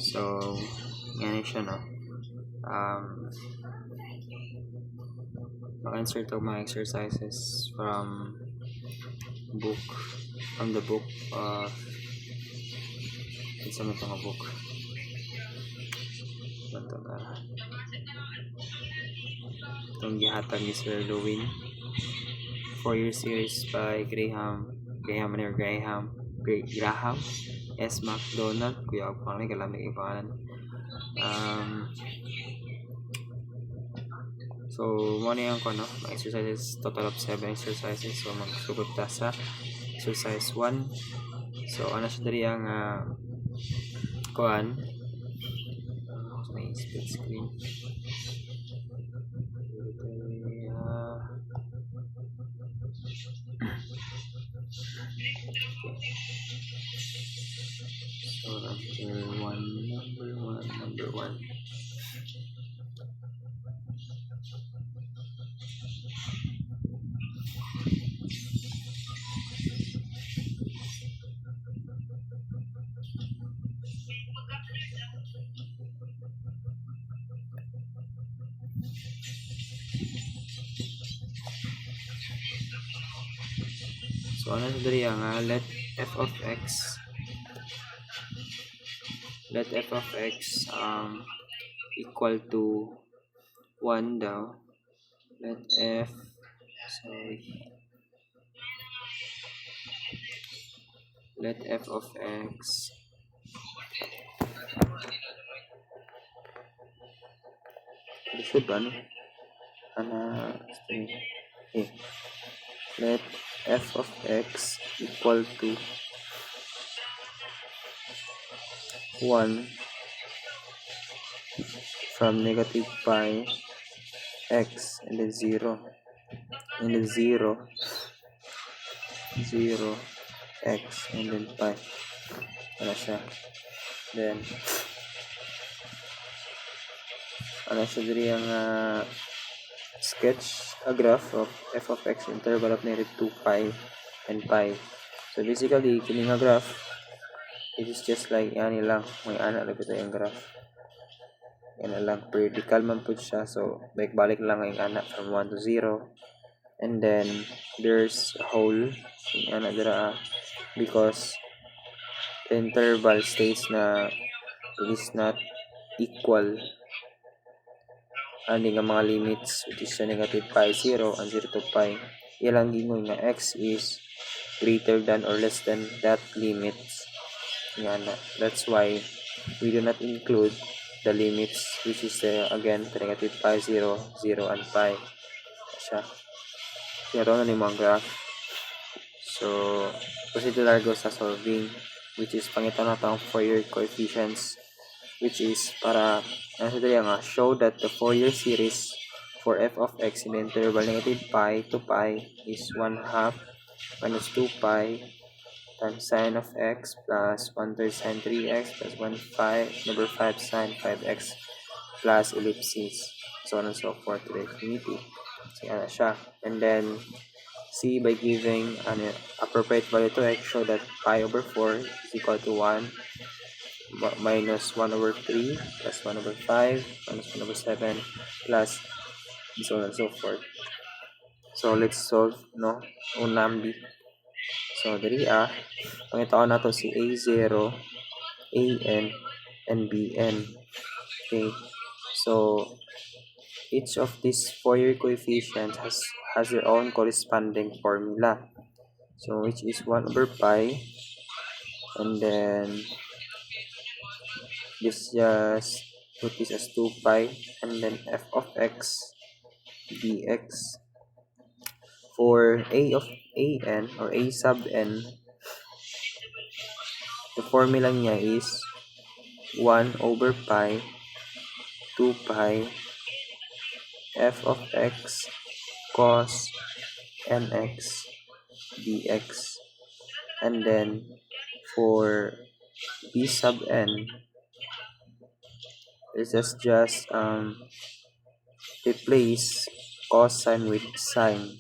So, yan siya, no? Mag-answer to mga exercises from the book of isa mo itong book itong gihatag ni Sir Lewin 4-year series by Graham S. McDonald, kuya ako pangalan, kalamig ipangalan. So muna yung mga exercises, total of 7 exercises. So magsugod ta sa exercise 1. So ano siya dari ang may split screen. So number one. So ano sa dari ang let f of x equal to 1 daw. Let f of x let f of x equal to 1 from negative pi x and then 0 x and then pi. Ano siya? Then ano siya diri ang sketch a graph of f of x interval of negative 2 pi and pi. So basically kini nga graph, it is just like ani lang, may ana lang ito yung graph. Yan lang, vertical man po siya. So balik lang ang ana from 1 to 0. And then there's a hole yung ana dira because the interval states na it is not equal ani nga mga limits, which is negative pi 0 and 0 to pi. Ilang gingoy nga x is greater than or less than that limits. Yan. That's why we do not include the limits, which is again the negative pi 0, 0 and pi. Siya. Ito na ni mga graph. So proceed to go sa solving, which is pangita na itong Fourier coefficients, which is para show that the Fourier series for f of x in the interval negative pi to pi is 1/2 minus 2 pi times sine of x plus 1/3 sine 3x plus 5 sine 5x plus ellipses, so on and so forth to the infinity. So yan na siya. And then see by giving an appropriate value to x, show that pi over 4 is equal to 1 minus 1 over 3 plus 1 over 5 minus 1 over 7 plus so on and so forth. So let's solve unambi. So diri pangitaon nato si a0, an and bn. Okay, so each of these Fourier coefficients has their own corresponding formula, so which is 1 over pi, and then this just put this as 2 pi, and then f of x dx. For a of an or a sub n, the formula niya is 1 over pi 2 pi f of x cos nx dx, and then for b sub n, is just replace cosine with sine.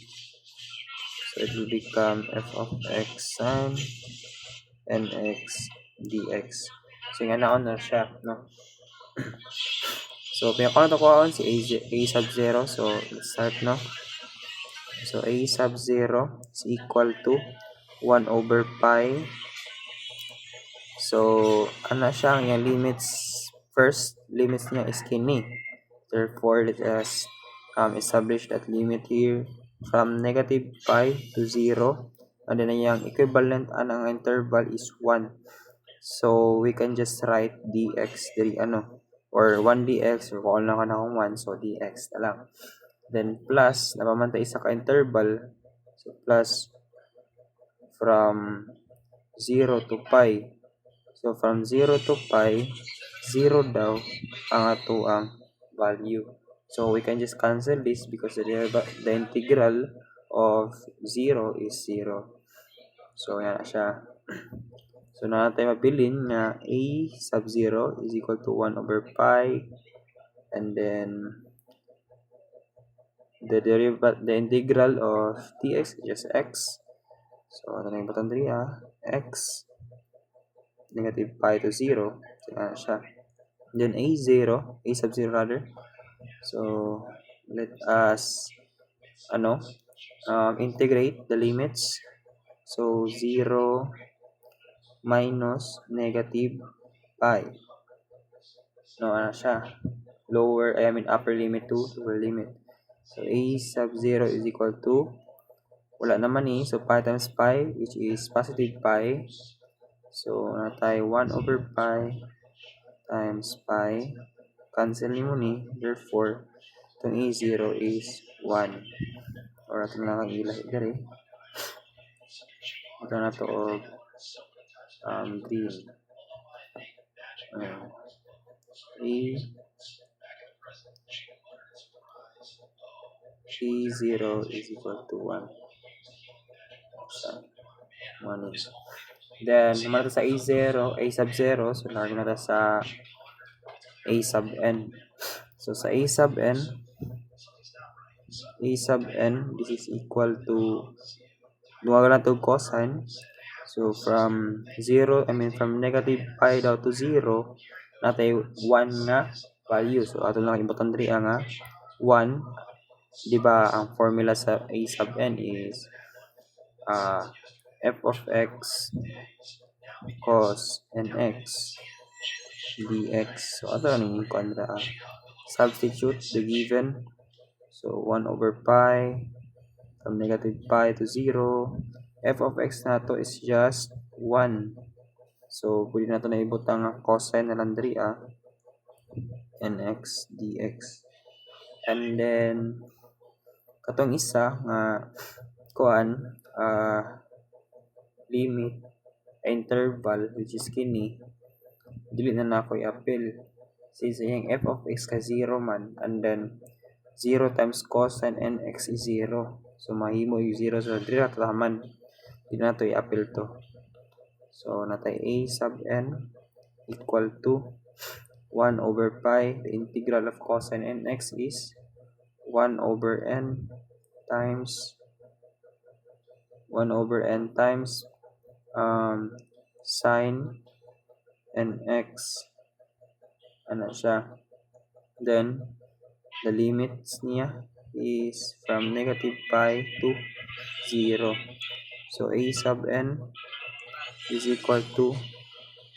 So it will become f of x sine nx dx. So nga naon na siya, no? So pinaka na to ko si a sub 0. So let's start, no? So a sub 0 is equal to 1 over pi. So ano siya, yung limits, first limits niya is kini. Therefore, let us establish that limit here from negative pi to 0. And then yung equivalent ang interval is 1. So, we can just write dx diri or 1 dx, or kung lang ka na kung 1, so dx na lang. Then plus, napamantay isa ka interval. So, plus from 0 to pi. So, from 0 to pi, 0 daw ang ato ang value. So we can just cancel this because the integral of 0 is 0. So yan na siya. So na natin mabilin na a sub 0 is equal to 1 over pi, and then the integral of dx is just x. So ano na yung button 3 x negative pi to 0. So yan na siya. Then a sub 0 rather. So let us integrate the limits. So 0 minus negative pi. No, ano siya? Upper limit to lower limit. So a sub 0 is equal to, wala naman so pi times pi, which is positive pi. So tayo 1 over pi times pi. Cancel mo therefore itong a0 is 1. Or ito na lang ilahi dari. Ito na to green. a0 is equal to 1. Then naman ito sa a0, a sub 0. So lagyan natin sa a sub n. So sa a sub n, this is equal to, lumaga lang ito cosine. So from negative pi daw to 0, natin 1 nga value. So ato lang ibutan diri nga 1. Diba ang formula sa a sub n is f of x cos nx dx. So ato lang yung kontra. Substitute the given. So 1 over pi from negative pi to 0. F of x na to is just 1. So pwede na to na ibutang cosine na lang diri nx dx. And then katong isa nga limit interval, which is kini, dili na nako i-appeal since yung f of x ka 0 man, and then 0 times cosine nx is 0. So mahimo yung 0 sa diri taman, dili na to i-appeal to. So natay a sub n equal to 1 over pi. The integral of cosine nx is 1 over n times sine nx, ano siya. Then the limits niya is from negative pi to 0. So a sub n is equal to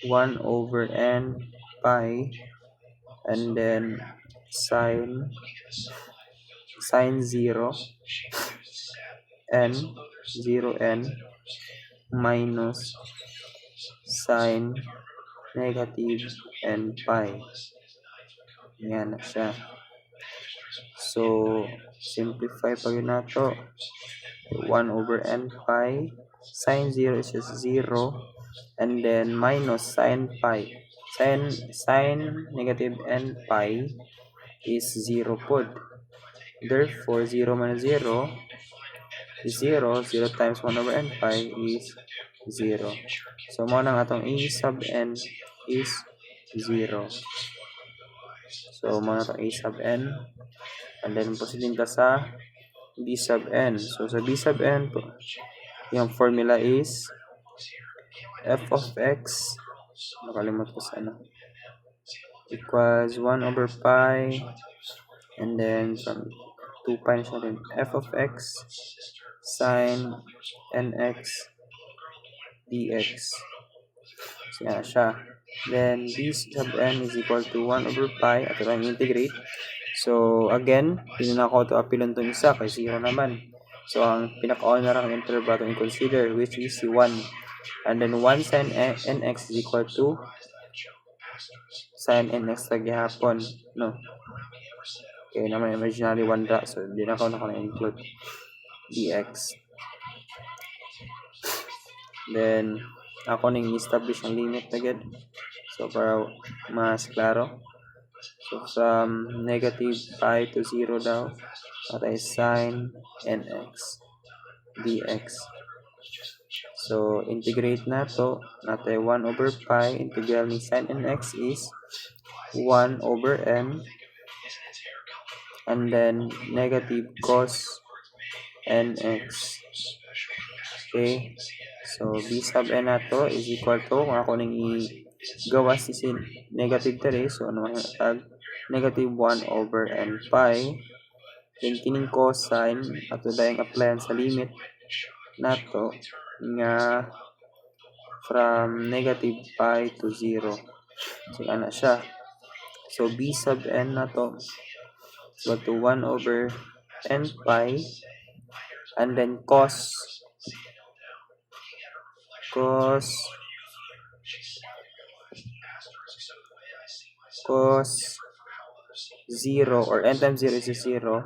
1 over n pi, and then sine 0 n minus sine negative n pi. Yan na siya. So simplify pa yun na to. 1 over n pi, sine 0 is just 0, and then minus sine pi. Sine negative n pi is 0 pod. Therefore 0 minus 0 is 0. 0 times 1 over n pi is 0. So, mo nang atong A sub n is 0. So, mo na itong A sub n. And then, proceeding ka sa B sub n. So, sa B sub n, yung formula is f of x, nakalimot ko sa ano, equals 1 over pi, and then from 2 pi na siya din, f of x sine nx dx. So, yan siya. Then, b sub n is equal to 1 over pi, at ito integrate. So, again, hindi na ako ito apilon itong isa, kasi 0 naman. So, ang pinaka-honor ang interval itong i-consider, which is si 1. And then, 1 sine nx is equal to sine nx lagi hapon, no? Okay, naman imaginary 1 da, so hindi na ako na-include dx. Then, ako nang i-establish ang limit agad. So, para mas klaro. So, from negative pi to 0 daw, at ay sine nx dx. So, integrate na to. Natay 1 over pi. Integral ni sine nx is 1 over n. And then, negative cos nx. Okay. So, b sub n na to is equal to, kung ako nang i-gawas is negative 3. So, ano ang negative 1 over n pi. Then, kining cosine, at dahil applyan sa limit na to, nga from negative pi to 0. So, ano siya. So, b sub n na to equal to 1 over n pi, and then cos 0, or n times 0 is 0,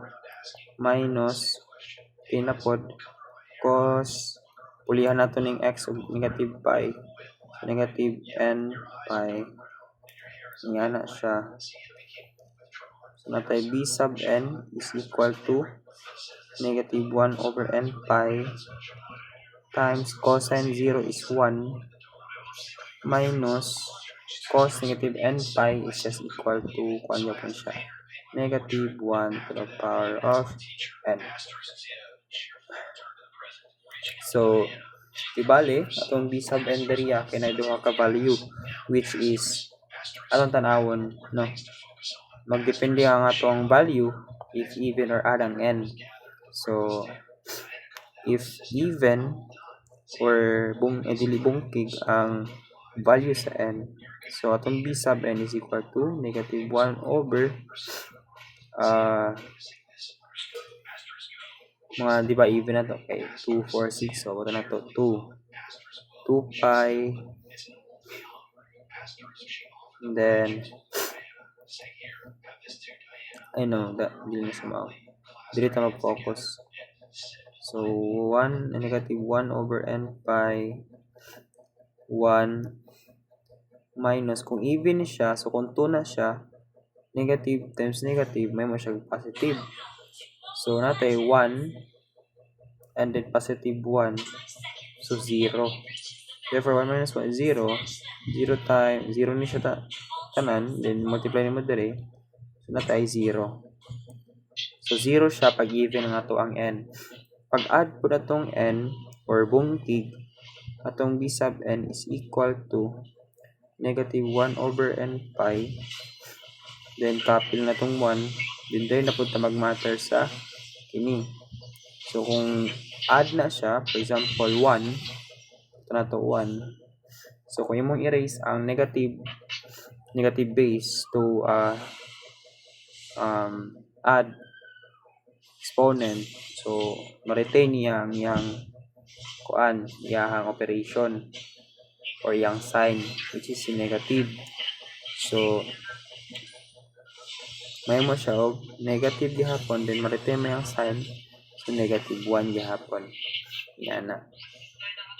minus pinapod cos, pulihan nato ng x of negative pi, negative n pi. Nga na siya. So, natay b sub n is equal to negative 1 over n pi times cosine 0 is 1 minus cos negative n pi is just equal to, kung ano po siya, negative 1 to the power of n. So, ibali, atong b sub n dariya, kinaiduha ka value, which is, atong tanawon, no? Magdepende ang atong value if even or odd ang n. So, if even or dili bungkig ang value sa n, so atong b sub n is equal to negative 1 over mga, di ba, even na to, okay, 2, 4, 6, so ito na to, 2 pi, and then, I know, hindi na sumaw, dili ta mag-focus. So, 1, negative 1 over n pi, 1, minus, kung even siya, so kung 2 na siya, negative times negative, may mo siya positive. So, natay 1, and then positive 1, so 0. Therefore, 1 minus 1 is 0. 0 times, 0 ni siya tanan, then multiply mo dere, so natay 0. So, 0 siya pag even nga to ang n. Pag add po na tong n, or bungkig, atong b sub n is equal to negative 1 over n pi, then kapil na tong 1, then there na po ta mag-matter sa kini. So, kung add na siya, for example, 1, ito na to 1. So, kung yung mong erase ang negative base to add exponent, so ma-retain yang kuan, yang operation or yang sign, which is negative. So, may mo siya og negative gihapon, then ma-retain mo yung sign, so negative 1 gihapon. Yan na.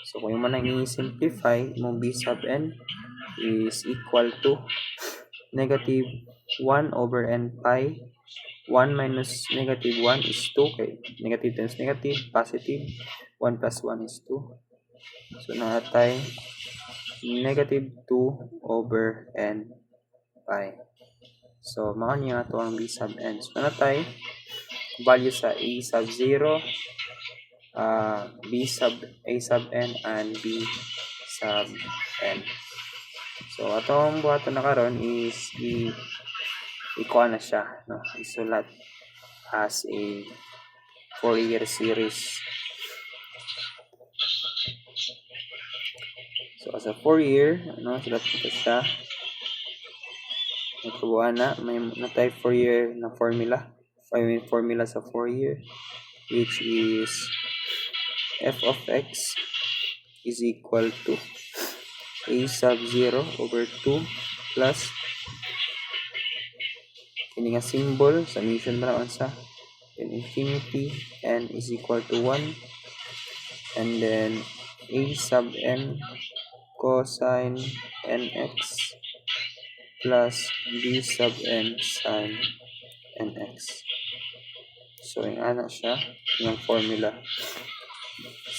So, kung yung manang i-simplify, mong b sub n is equal to negative 1 over n pi. 1 minus negative 1 is 2. Okay? Negative times negative, positive. 1 plus 1 is 2. So natay negative 2 over n pi. So mao niya to ang b sub n. So natay value sa a sub 0, b sub a sub n and b sub n. So atong buhaton na karon is ikuha na siya, no? Isulat as a Fourier series. So as a Fourier, no, sulat ko siya. Nagkabuan na may natay Fourier na formula. Formula sa Fourier, which is f of x is equal to a sub 0 over 2 plus kini nga symbol summation ba naman sa then infinity n is equal to 1 and then a sub n cosine nx plus b sub n sin nx. So yung ana siya yung formula.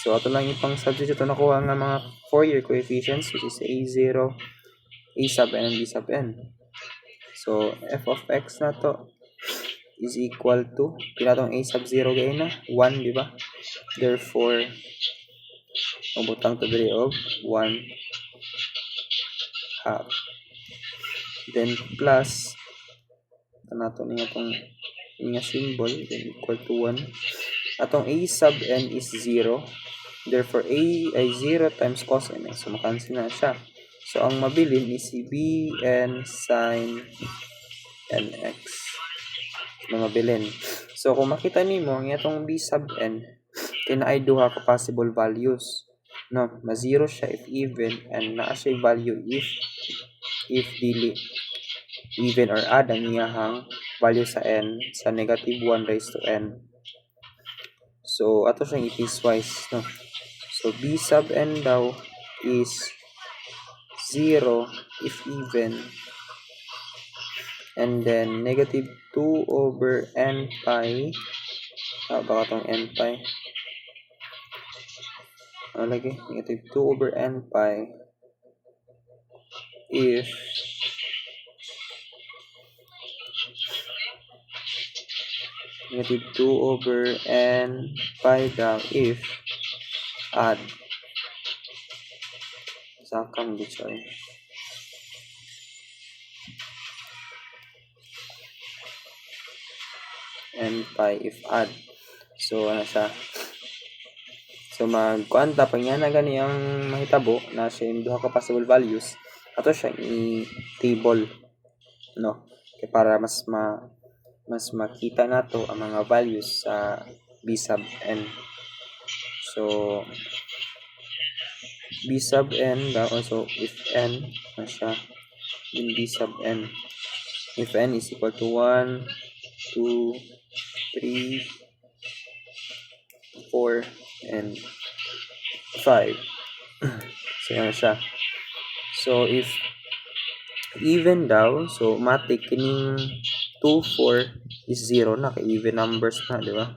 So ato lang ipang substitute na nakuha nga mga Fourier coefficients, which is a0, a sub n and b sub n. So f of x na to is equal to pinatong a sub 0 gay na 1, di ba? Therefore mabutang to diri of 1 half. Then plus nato niya tong nga symbol, then equal to 1. Atong a sub n is 0. Therefore a ay 0 times cos nx. So makancel na siya. So ang mabilin is si bn sin nx. Mga mabilin. So kung makita nimo ang itong b sub n kinaay duha ka possible values. No, ma-0 siya if even and naa siya value if dili even or add ang iyahang value sa n sa negative 1 raised to n. So ato siyang i-piecewise, no. So b sub n daw is 0 if even and then negative 2 over n pi baka itong n pi lagi negative 2 over n pi if negative 2 over n pi daw if add sakang sorry n pi if add. So ano siya, so magkuanta pag yan na gani ang mahitabo na siya yung duha ka possible values ato siya i-table, no, kaya para mas makita nato ang mga values sa b sub n. So b sub n daw also if n na siya in b sub n, if n is equal to 1 2 3 4 and 5. So yan siya. So if even daw, so matik kining 2 4 is 0 na kay even numbers na, di ba?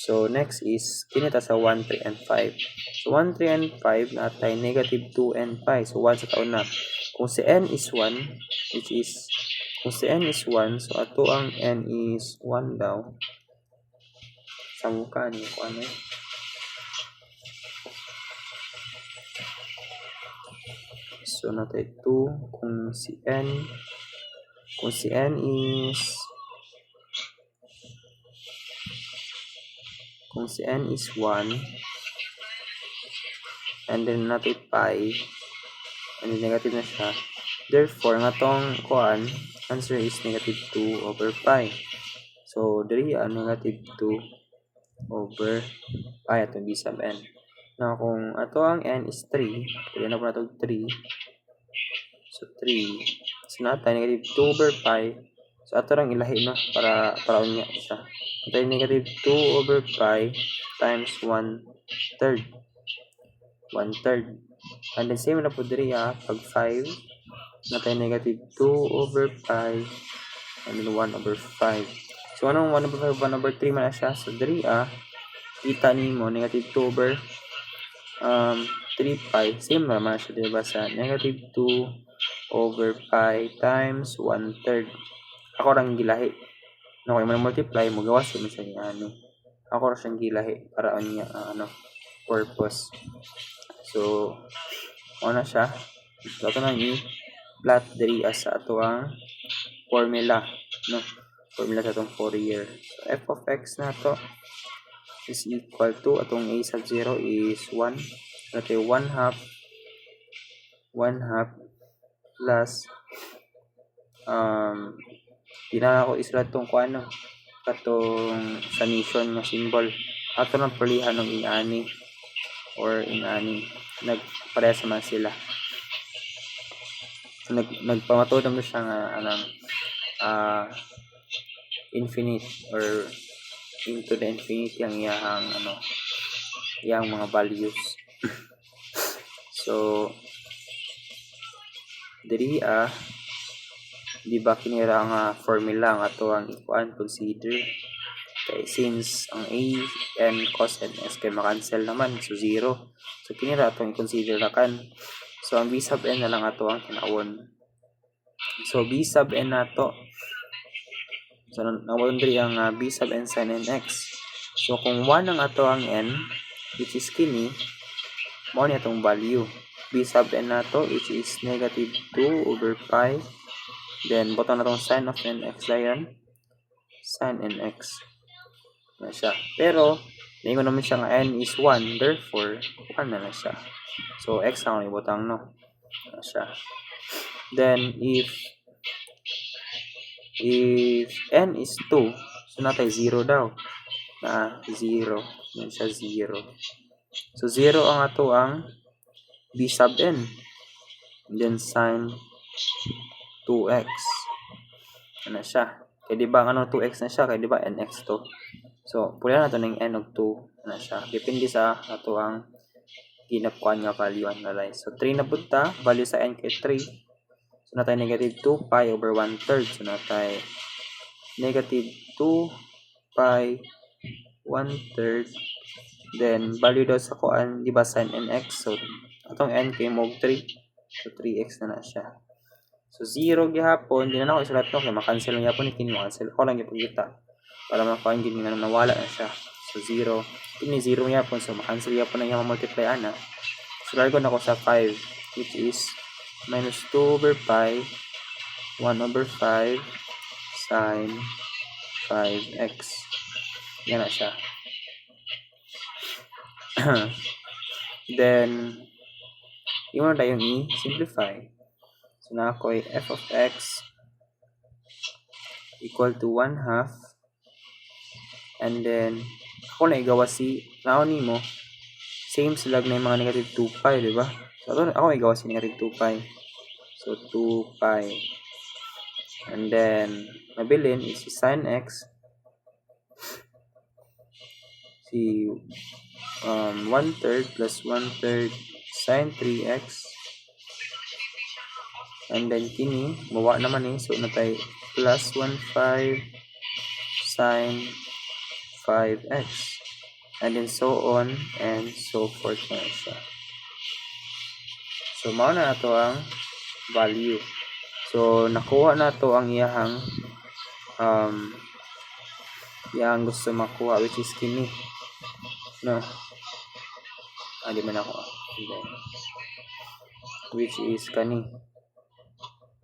So next is kinita sa 1 3 and 5. So 1 3 and 5 natay negative 2 and pi. So 1 sa taon na. Kung si n is 1, which is kung si n is 1, so ato ang n is 1 daw. Sa mukha niyo kung ano. So natay 2 kung si n is 1 and then natay pi and then negative na siya. Therefore nga tong kuan answer is negative 2 over pi. So diri negative 2 over pi atong b sub n. Now kung ato ang n is 3, pwede na po nato 3. So 3. So natay negative 2 over pi. So ato lang ilahi no para unya siya. Natay negative 2 over pi times 1/3. 1/3. And then same na po diri pag 5 natay negative 2 over pi and then 1 over 5. So anong 1 over 5, 1 over 3 man na siya. So diri kita nimo negative 2 over 3 pi, same naman siya, diba, sa negative 2 over pi times 1/3. Ako rang gilahi. No, kay multiply mo gawas mo siya ni ano. Ako ra siyang gilahi para niya purpose. So, ano siya? So, ito na i-plot diri as sa ato ang formula, no? Formula sa itong Fourier. So, f of x na to is equal to, atong a sub 0 is 1. Ito 1/2 plus dinala ko isulat tong kuano katong summation nga symbol. Ato nang perlihan ng ingani or ingani. Nagparehas naman sila. So, nagpamatod naman siya nga infinite or into the infinity ang iyang mga values. So, diri di ba kinira nga formula nga to ang ikuan consider kay since ang a n cos n s kay makancel naman, so 0. So kinira atong i-consider na kan. So ang b sub n na lang ato ang tinawon. So b sub n nato, so nawon diri ang b sub n sin n x. So kung 1 ang ato ang n, which is kini, mao ni atong value. B sub n nato, which is negative 2 over pi. Then, butang na itong sin of nx dayon. Sin nx. Na siya. Pero, naingon naman siya nga n is 1. Therefore, 1 na lang siya. So, x lang ang ibutang, no? Na siya. Then, if n is 2, so natay 0 daw. Na 0. Yan siya 0. So, 0 ang ato ang b sub n. And then, sin 2x. Ano siya? Kaya diba ano 2x na siya? Kaya diba nx to? So, pula na ito ng n of 2. Ano siya? Depende sa ato ang ginapuan nga value analyze. So, 3 na punta. Value sa n kay 3. So, natay negative 2 pi over 1/3. So, natay negative 2 pi 1/3. Then, value daw sa kuan, diba sin nx? So, atong n kay mog 3. So, 3x na siya. So, 0 gihapon, di na ako isulat no, kaya makancel lang yapon, kini makancel. Ako lang ipagkita. Para makakuha yung nga nawala na siya. So, 0. Kini 0 yapon, so makancel yapon na yung multiply ana. So, largo na ako sa 5, which is minus 2 over pi, 1 over 5, sin 5x. Yan na siya. Then, yung na tayong i-simplify. So, na ako ay f of x equal to 1/2. And then, ako na igawa si, naon mo, same sila na yung mga negative 2 pi, di ba? So, ako igawa si negative 2 pi. So, 2 pi. And then, mabilin is si sin x. Si 1/3 plus 1/3 sin 3x. And then kini, bawa naman so natay plus 1/5 sin 5x. And then so on and so forth na siya. So, mao na nato ang value. So, nakuha na to ang iyahang gusto makuha, which is kini. No? Di man ako. Which is kani.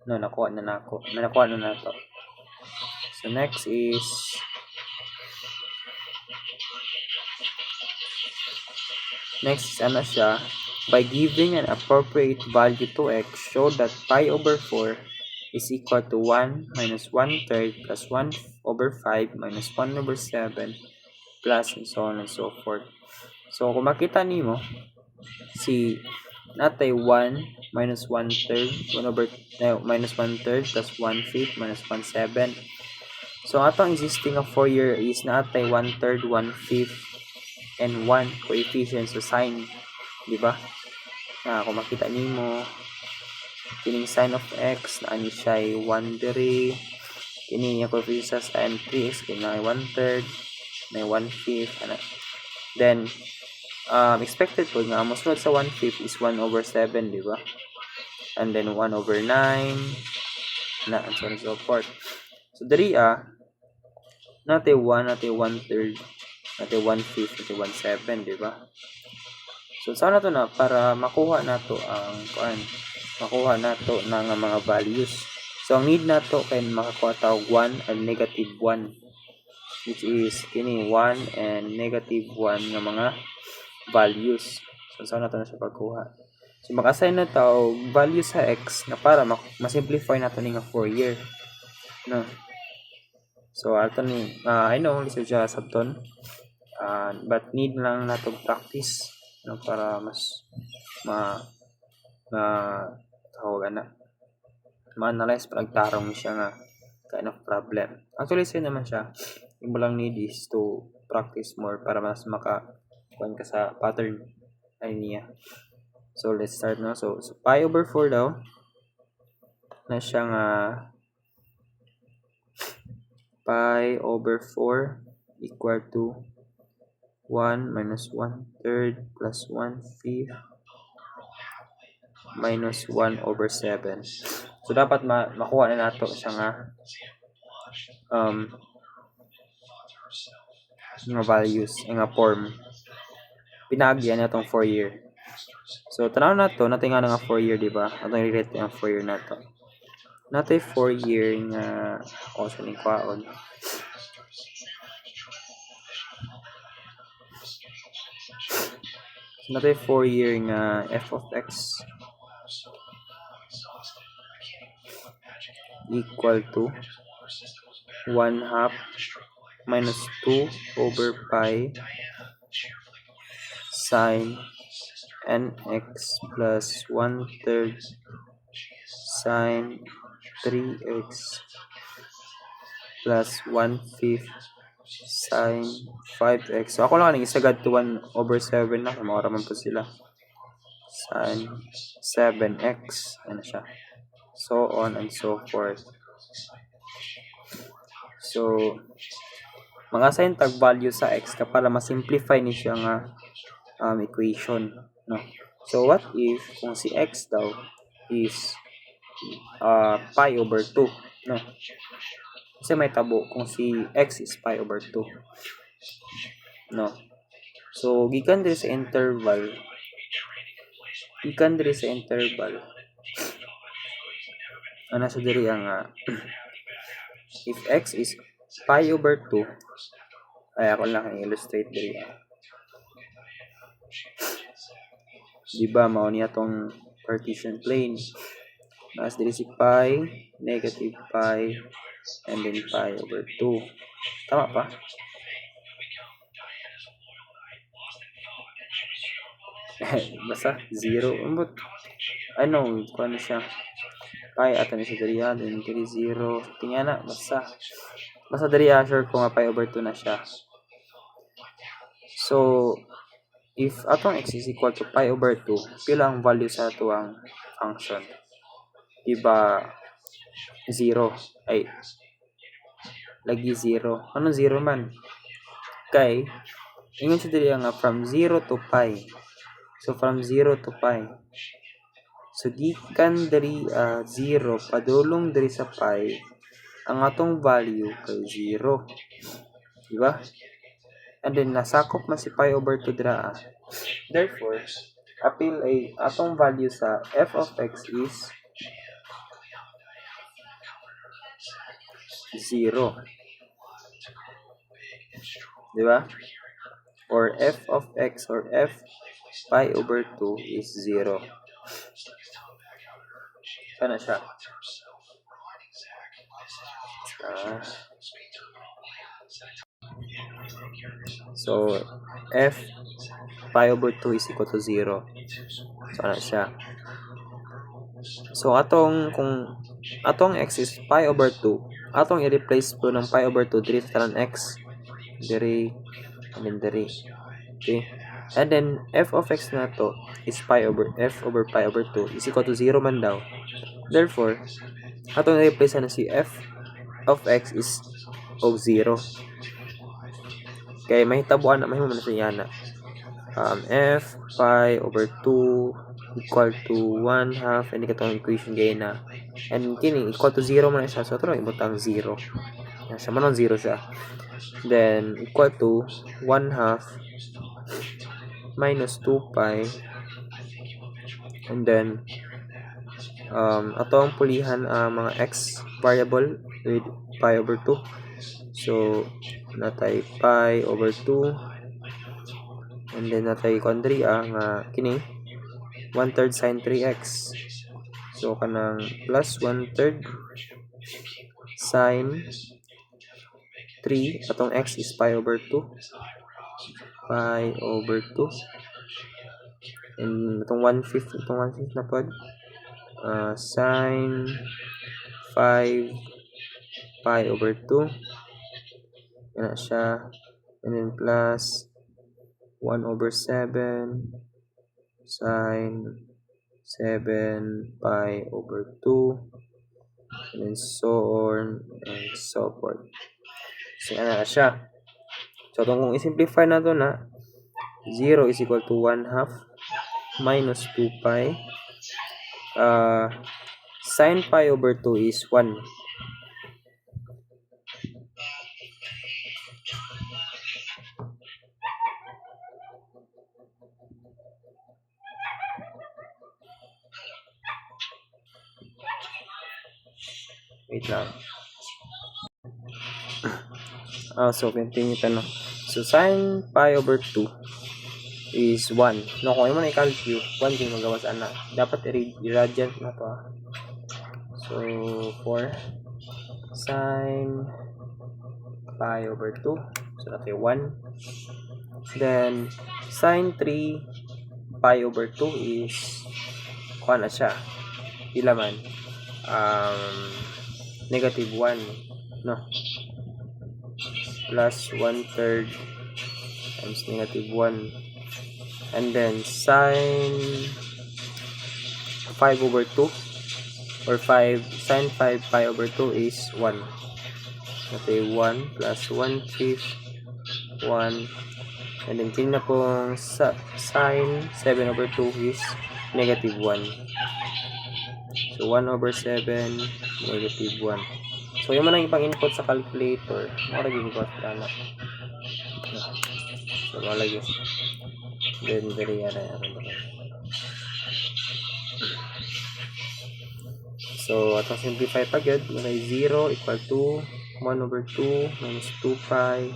No, nakuha na nako. Nakuha na nato. So, next is ano siya? By giving an appropriate value to x, show that pi over 4 is equal to 1 minus 1/3 plus 1 over 5 minus 1 over 7 plus and so on and so forth. So, kung makita nimo si natay 1 minus 1/3 minus 1/3 plus 1/5 minus 1/7. So, atong existing of Fourier is natay 1/3, 1/5 and 1 coefficient so sign, di ba? Kung makita nimo kining sin of x na ani siya 1 diri, kini yung coefficient sa sin 3x kini na 1/3, na 1/5 ana. Then expected po nga mosunod sa 1/5 is 1/7, di ba? And then 1/9 na and so on and so forth. So diri nate 1, nate 1/3, nate 1/5, nate 1/7, di ba? So sana to na para makuha nato ang makuha nato na nga mga values. So ang need nato kay makakuha ta og 1 and negative 1, which is kini 1 and negative 1 nga mga values. So sana to na siya pagkuha. So mag-assign na ta og value sa x na para ma-simplify nato ni nga Fourier, no? So ato ni I know this is just sabton, but need lang nato practice, no, para mas tawag na ma-analyze pagtarong siya nga kind of problem. Actually same naman siya, yung lang need is to practice more para mas makakuan ka sa pattern ay niya. So let's start now. So pi over 4 daw na siya nga pi over 4 equal to 1 minus 1/3 plus 1/5 minus 1/7. So dapat makuha na nato siya nga nga values, nga form. Pinagyan na itong Fourier. So tanaw nato natin nga nga Fourier, di ba? Atong i-relate ang Fourier nato. Nato Fourier nga sa ning kwaon. Nato Fourier nga f of x equal to 1/2 minus 2 over pi sine nx plus 1/3 sine 3x plus 1/5 sine 5x. So ako lang kaning isagad to 1/7 na, mauraman po sila. Sine 7x, ano siya. So on and so forth. So mag-assign tag value sa x ka para ma-simplify ni siya nga equation, no? So what if kung si x daw is pi over 2, no? Kasi may tabo kung si x is pi over 2, no? So gikan diri sa interval ana sa diri nga if x is pi over 2, ay ako lang i-illustrate diri. Diba mao niya tong Cartesian plane. Nas diri si pi, negative pi, and then pi over 2. Tama pa? Basta 0. Ano siya? Pi ato ni siya diri, then diri 0. Tingnan na, basta diri sure ko nga pi over 2 na siya. So if atong x is equal to pi over 2, pila ang value sa atuang function? Diba 0? Ay, lagi 0. Anong 0 man? Kay, ingon siya dili nga from 0 to pi. So from 0 to pi. So gikan diri 0 padulong diri sa pi, ang atong value kay 0. Diba? And then nasakop man si pi over 2 dira. Therefore, apil ay atong value sa f of x is 0. Diba? Or f of x or f pi over 2 is 0. Kana siya. So f pi over 2 is equal to 0. So ano siya? So kung atong x is pi over 2, atong i-replace po ng pi over 2 diri sa tanan x, diri and then diri. Okay? And then f of x na to is f over pi over 2 is equal to 0 man daw. Therefore, atong i-replace na si f of x is of 0. Kaya mahitabuan na, mahimuman na siya yana. f pi over 2 equal to 1/2 and katong equation gaya na, and kini equal to 0 man siya, so ito lang ibutang 0 siya, manong 0 siya, then equal to 1/2 minus 2 pi, and then atong pulihan ang mga x variable with pi over 2, so natay pi over 2, and then natay kondri ang kini 1/3 sin 3x, so kanang plus 1/3 sin 3, atong x is pi over 2, and itong 1/5 na pod, sin 5 pi over 2 yan siya, and then plus 1/7 sin 7 pi over 2, and then so on and so forth. So yan na siya. So kung i-simplify na to na 0 is equal to 1/2 minus 2 pi, sin pi over 2 is 1. Wait lang. So continue ta no. So sin pi over 2 is 1. No, kung mo na i-calculate, 1 din magawas ana. Dapat i-radiant na to. So 4 sin pi over 2. So natin 1. Then sin 3 pi over 2 is kuha na siya. Pila man? Negative 1. No? Plus 1/3 times negative 1. And then sin 5 over 2 or 5 sin 5 pi over 2 is 1. Okay, 1 plus 1/5 1, and then tingnan pong sin 7 over 2 is negative 1. So 1/7 negative 1. So yung man ang ipang input sa calculator, maraming input na. So malagay. Then very so atong simplify pa gyud, may 0 equal to 1/2 minus 2 pi,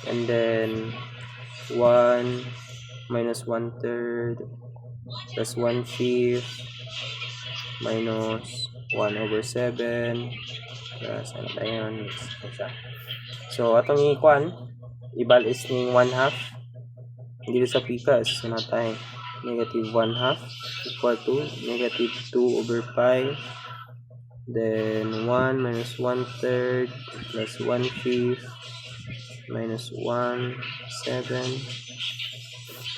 and then 1 minus 1/3 plus 1/5 minus 1/7 plus ano tayo siya. So atong ikuan ibal is ning 1/2 dito sa pikas, so natay negative 1/2 equal to negative 2 over pi, then 1 minus 1/3 plus 1/5 minus 1/7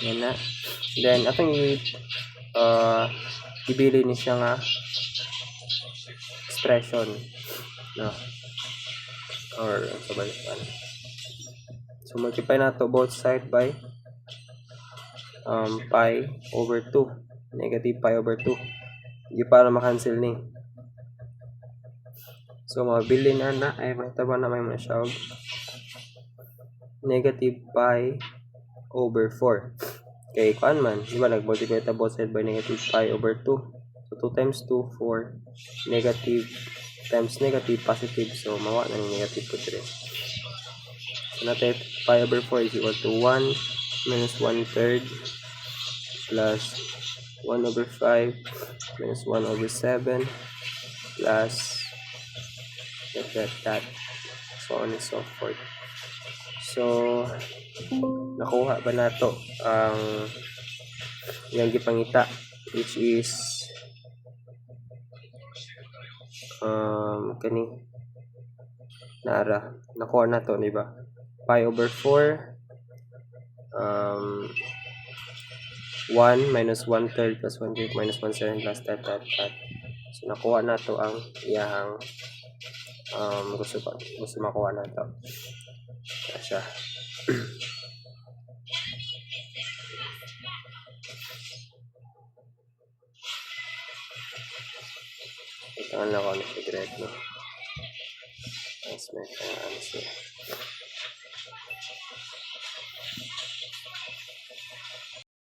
yan na. Then atong ibili ni siya nga expression, no, or sabalikan. So multiply na to both side by pi over 2, negative pi over 2, hindi para makancel ni. So mabili na ay mahitaba na may masyawag negative pi over 4. Okay, kuan man, di ba nag-multiply ta both side by negative pi over 2. So 2 times 2, 4. Negative times negative, positive. So mawa na yung negative ko 3. So natin pi over 4 is equal to 1 minus 1/3 plus 1/5 minus 1/7 plus that, so on and so forth. So nakuha ba nato ang yung gipangita, which is kani nara nakuha nato, di ba? Pi over 4 1 minus 1/3 plus 1/5 minus 1/7 plus that. So nakuha nato ang iyang gusto makuha nato siya. Ito ang lang ako ng sekreto. Tapos may answer.